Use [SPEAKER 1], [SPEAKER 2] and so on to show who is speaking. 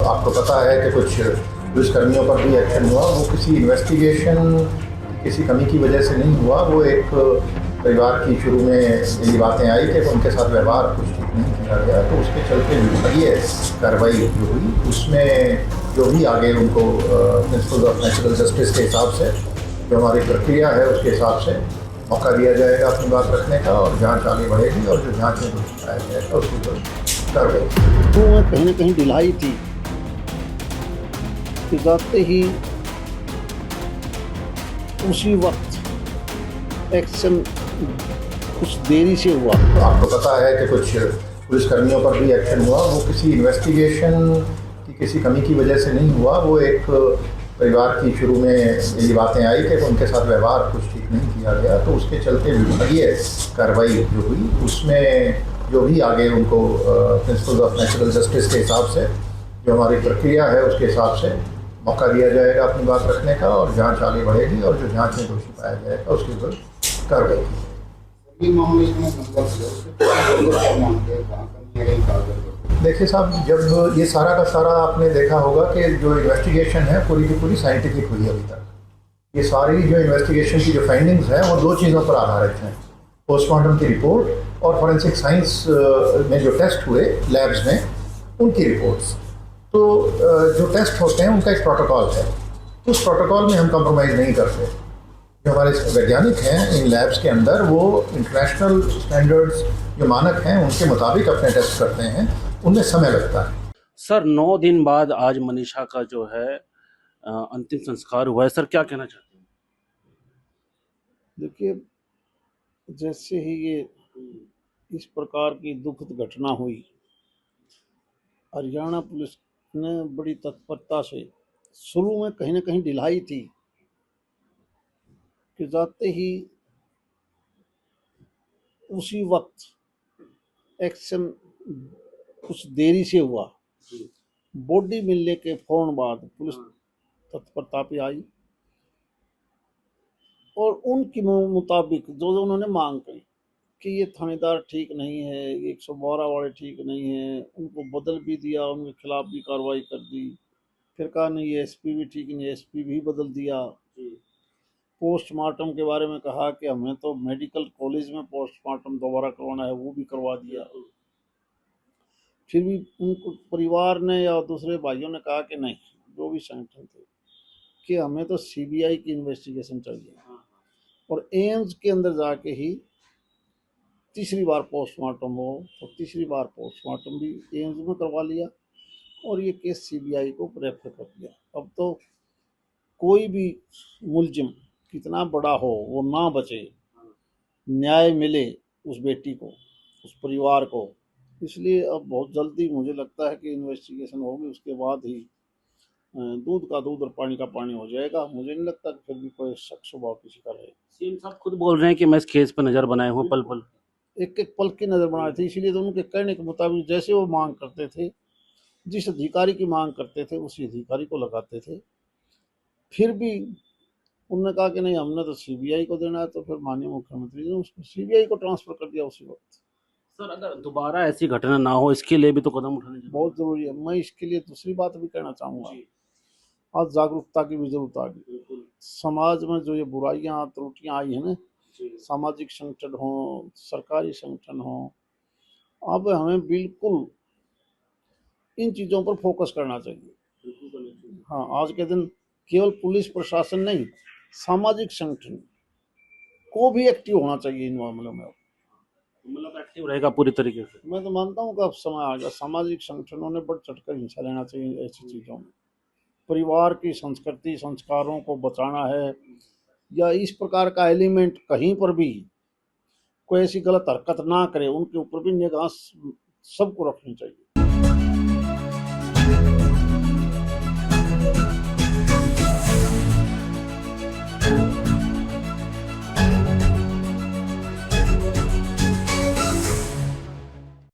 [SPEAKER 1] आपको पता है कि कुछ पुलिसकर्मियों पर भी एक्शन हुआ, वो किसी इन्वेस्टिगेशन किसी कमी की वजह से नहीं हुआ। वो एक परिवार की शुरू में यही बातें आई कि उनके साथ व्यवहार कुछ ठीक नहीं किया गया, तो उसके चलते विभागीय कार्रवाई जो हुई उसमें जो भी आगे उनको प्रिंसिपल ऑफ नेचुरल जस्टिस के हिसाब से जो हमारी प्रक्रिया है उसके हिसाब से मौका दिया जाएगा अपनी बात रखने का, और जांच आगे बढ़ेगी और जो जांच में दोषी पाया जाएगा उसके ऊपर कार्रवाई।
[SPEAKER 2] तो मैं कहीं ना कहीं ढिलाई थी कि जाते ही उसी वक्त एक्शन कुछ देरी से हुआ।
[SPEAKER 1] तो आपको पता है कि कुछ पुलिसकर्मियों पर भी एक्शन हुआ, वो किसी इन्वेस्टिगेशन की किसी कमी की वजह से नहीं हुआ। वो एक परिवार की शुरू में यही बातें आई कि उनके साथ व्यवहार कुछ ठीक नहीं किया गया, तो उसके चलते विभागीय कार्रवाई जो हुई उसमें जो भी आगे उनको प्रिंसिपल ऑफ नेचुरल जस्टिस के हिसाब से जो हमारी प्रक्रिया है उसके हिसाब से मौका दिया जाएगा अपनी बात रखने का, और जांच आगे बढ़ेगी और जो जांच में दोषी पाया जाएगा उसके ऊपर कार्रवाई की। देखिए साहब, जब ये सारा का सारा आपने देखा होगा कि जो इन्वेस्टिगेशन है पूरी की पूरी साइंटिफिक हुई अभी तक। ये सारी जो इन्वेस्टिगेशन की जो फाइंडिंग्स हैं वो दो चीज़ों पर आधारित हैं, पोस्टमार्टम की रिपोर्ट और फॉरेंसिक साइंस में जो टेस्ट हुए लैब्स में उनकी रिपोर्ट्स। तो जो टेस्ट होते हैं उनका एक प्रोटोकॉल है, उस प्रोटोकॉल में हम कंप्रोमाइज़ नहीं करते। जो हमारे वैज्ञानिक हैं इन लैब्स के अंदर वो इंटरनेशनल स्टैंडर्ड्स जो मानक हैं उनके मुताबिक अपने टेस्ट करते हैं, उनमें समय लगता है।
[SPEAKER 3] सर 9 दिन बाद आज मनीषा का जो है अंतिम संस्कार हुआ है, सर क्या कहना चाहते हैं?
[SPEAKER 2] देखिए, जैसे ही ये इस प्रकार की दुखद घटना हुई, हरियाणा पुलिस ने बड़ी तत्परता से, शुरू में कहीं ना कहीं ढिलाई थी कि जाते ही उसी वक्त एक्शन कुछ देरी से हुआ। बॉडी मिलने के फौरन बाद पुलिस तत्परता पे आई और उनके मुताबिक जो उन्होंने मांग की कि ये थानेदार ठीक नहीं है, ये 112 वाले ठीक नहीं है, उनको बदल भी दिया, उनके खिलाफ भी कार्रवाई कर दी। फिर कहा नहीं ये एसपी भी ठीक नहीं, एसपी भी बदल दिया। पोस्टमार्टम के बारे में कहा कि हमें तो मेडिकल कॉलेज में पोस्टमार्टम दोबारा करवाना है, वो भी करवा दिया। फिर भी उनको परिवार ने या दूसरे भाइयों ने कहा कि नहीं, जो भी संगठन थे, कि हमें तो सीबीआई की इन्वेस्टिगेशन चाहिए। और एम्स के अंदर जाके ही तीसरी बार पोस्टमार्टम हो, तो तीसरी बार पोस्टमार्टम भी एम्स में करवा लिया और ये केस सीबीआई को रेफर कर दिया। अब तो कोई भी मुलजिम कितना बड़ा हो वो ना बचे, न्याय मिले उस बेटी को, उस परिवार को। इसलिए अब बहुत जल्दी मुझे लगता है कि इन्वेस्टिगेशन होगी, उसके बाद ही दूध का दूध और पानी का पानी हो जाएगा। मुझे नहीं लगता कि फिर भी कोई शक स्वभाव किसी का रहे।
[SPEAKER 3] सीएम साहब खुद बोल रहे हैं कि मैं इस केस पर नजर बनाए हूँ, पल पल
[SPEAKER 2] एक एक पल की नजर बनाए थे, इसीलिए तो उनके कहने के मुताबिक जैसे वो मांग करते थे, जिस अधिकारी की मांग करते थे उसी अधिकारी को लगाते थे। फिर भी उन्होंने कहा कि नहीं, हमने तो सीबीआई को देना है, तो फिर माननीय मुख्यमंत्री ने उसको सीबीआई को ट्रांसफर कर दिया उसी वक्त।
[SPEAKER 3] सर अगर दोबारा ऐसी घटना ना हो इसके लिए भी तो कदम उठाने चाहिए।
[SPEAKER 2] बहुत जरूरी है। मैं इसके लिए दूसरी बात भी कहना चाहूँगा, आज जागरूकता की भी जरूरत आ गई। समाज में जो ये बुराइयां त्रुटियां आई है ना, सामाजिक संगठन हो, सरकारी संगठन हो, अब हमें बिल्कुल इन चीज़ों पर फोकस करना चाहिए। हाँ, आज के दिन केवल पुलिस प्रशासन नहीं, सामाजिक संगठन को भी एक्टिव होना चाहिए इन मामलों में।
[SPEAKER 3] मतलब एक्टिव रहेगा पूरी तरीके से।
[SPEAKER 2] मैं तो मानता हूँ कि अब समय आ गया, सामाजिक संगठनों ने बढ़ चढ़कर हिस्सा लेना चाहिए ऐसी चीज़ों में। परिवार की संस्कृति संस्कारों को बचाना है, या इस प्रकार का एलिमेंट कहीं पर भी कोई ऐसी गलत हरकत ना करे, उनके ऊपर भी निगाह सबको रखनी चाहिए।